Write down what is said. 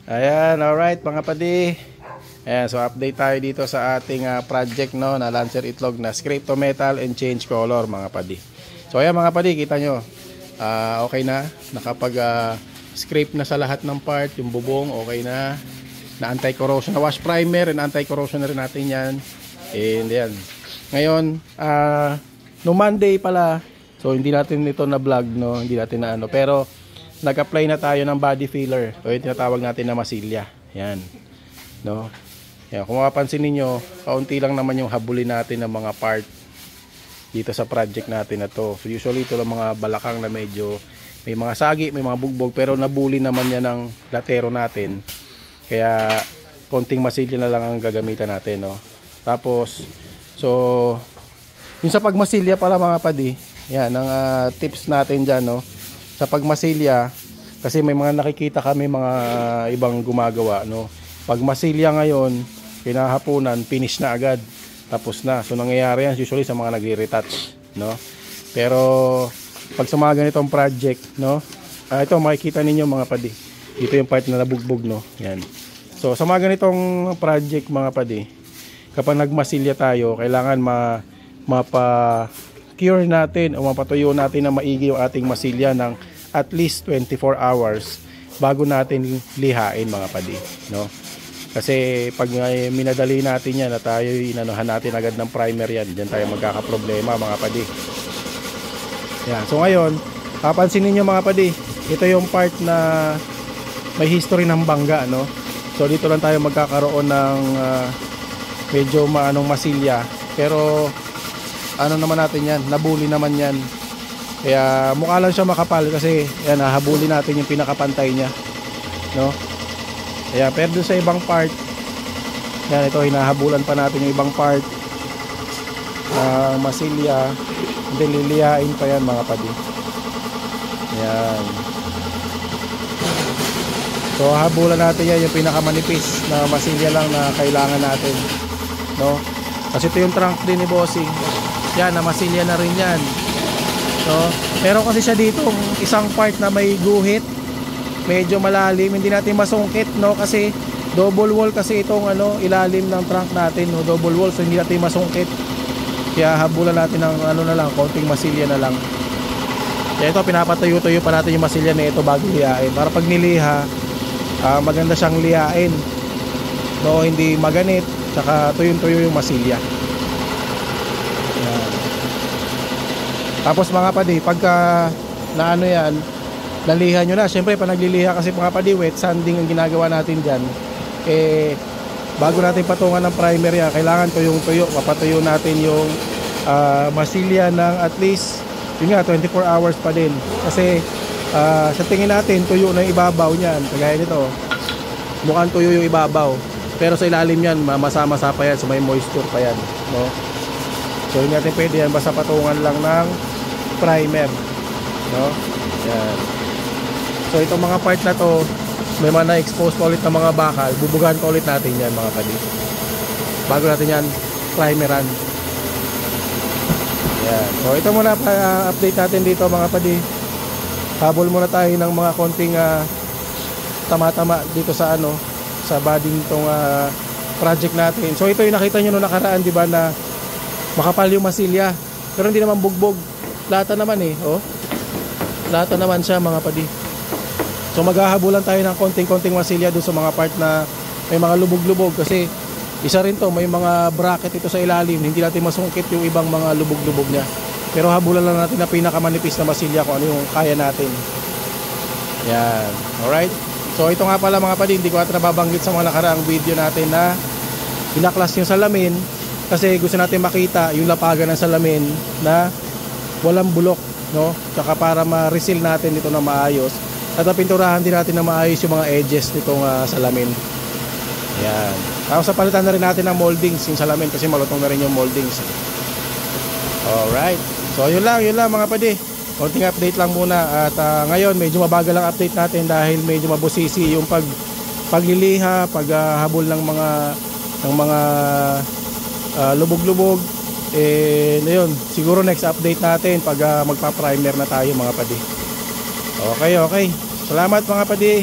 Ayan, alright mga padi. Ayan, so update tayo dito sa ating project no, na Lancer Itlog na scrape to metal and change color mga padi. So ayan mga padi, kita nyo. Okay na, nakapag scrape na sa lahat ng part, yung bubong okay na. Na anti-corrosion, na wash primer and anti-corrosion na rin natin yan. And yan. Ngayon, no Monday pala, so hindi natin ito na vlog no, hindi natin na ano, pero nag-apply na tayo ng body filler. O yung tinatawag natin na masilya. Yan. No? Yan. Kung mapapansin niyo, kaunti lang naman yung habulin natin ng mga part dito sa project natin na to. So usually ito lang mga balakang na medyo may mga sagi, may mga bugbog, pero nabuli naman yan ng latero natin. Kaya konting masilya na lang ang gagamitan natin, no? Tapos, so yung sa pagmasilya pala mga padi, yan ang tips natin dyan, no? Sa pagmasilya, kasi may mga nakikita kami mga ibang gumagawa, no? Pagmasilya ngayon, pinahapunan, finish na agad, tapos na. So nangyayari yan usually sa mga nagre-retouch, no? Pero pag sa mga ganitong project, no? Ito makikita ninyo mga padi. Dito yung part na nabugbog, no? Yan. So sa mga ganitong project mga padi, kapag nagmasilya tayo, kailangan mapa-cure natin o mapatuyo natin na maigi yung ating masilya ng at least 24 hours bago natin lihain mga padi, no? Kasi pag minadali natin yan at tayo inanuhan natin agad ng primer yan, diyan tayo magkakaproblema mga padi. Yan. So ngayon, papansin niyo mga padi, ito yung part na may history ng bangga, no? So dito lang tayo magkakaroon ng medyo maanong masilya, pero ano naman natin yan, nabuli naman yan. Kaya mukha lang siya makapal kasi yan, hahabulin natin yung pinakapantay niya, no? Kaya pero dun sa ibang part, yan, ito hinahabulan pa natin yung ibang part masilya, hindi lilihain pa yan mga padi. Yan. So habulan natin yan yung pinakamanipis na masilya lang na kailangan natin, no? Kasi ito yung trunk din ni Bossing. Yan, na masilya na rin yan. So, pero kasi siya dito isang part na may guhit, medyo malalim, hindi natin masungkit, no? Kasi double wall kasi itong ilalim ng trunk natin, no? Double wall, so hindi natin masungkit. Kaya habulan natin ng na lang, konting masilya na lang. Kaya ito pinapatuyo-tuyo pa natin yung masilya na ito bago lihain, para pag niliha, maganda siyang lihain, no? Hindi maganit, tsaka tuyong-tuyo yung masilya. Tapos mga padi, pagka naano yan, nalihan nyo na. Siyempre pag nagliliha kasi mga padi, wet sanding ang ginagawa natin dyan. Bago natin patungan ng primer yan, kailangan tuyong-tuyo. Papatuyo natin yung masilya ng at least, yun nga, 24 hours pa din. Kasi sa tingin natin, tuyo na yung ibabaw nyan. Kagaya nito, mukhang tuyo yung ibabaw. Pero sa ilalim yan, masa-masa pa yan. So may moisture pa yan, no? So hindi natin pwede yan, basta patungan lang ng primer, no? Yan. So itong mga part na to, may mga na-expose pa ulit ng mga bakal, bubugahan pa ulit natin yan mga padi, bago natin yan primeran. Yan. So ito muna update natin dito mga padi. Habol muna tayo ng mga konting tama-tama dito sa sa body nitong project natin. So ito yung nakita nyo nung nakaraan, di ba, na makapal yung masilya, pero hindi naman bugbog. Lata naman oh. Lata naman siya mga padi. So maghahabulan tayo ng konting-konting masilya doon sa mga part na may mga lubog-lubog, kasi isa rin to, may mga bracket ito sa ilalim, hindi natin masungkit yung ibang mga lubog-lubog niya. Pero habulan lang natin na pinakamanipis na masilya kung ano yung kaya natin. Yan. Alright. So ito nga pala mga padi, hindi ko ata nababanggit sa mga nakaraang video natin na binaklas yung salamin. Kasi gusto natin makita yung lapagan ng salamin na walang bulok, no? Tsaka para ma-reseal natin dito na maayos. At pinturahan din natin na maayos yung mga edges nitong salamin. Ayan. Tapos palitan na rin natin ng moldings yung salamin kasi malutong na rin yung moldings. Alright. So yun lang mga padi. Konting update lang muna. At ngayon medyo mabagal ang update natin dahil medyo mabusisi yung pagliliha, paghabol ng mga lubog-lubog. Ayun, siguro next update natin pag magpa-primer na tayo mga padi. Okay. Salamat mga padi.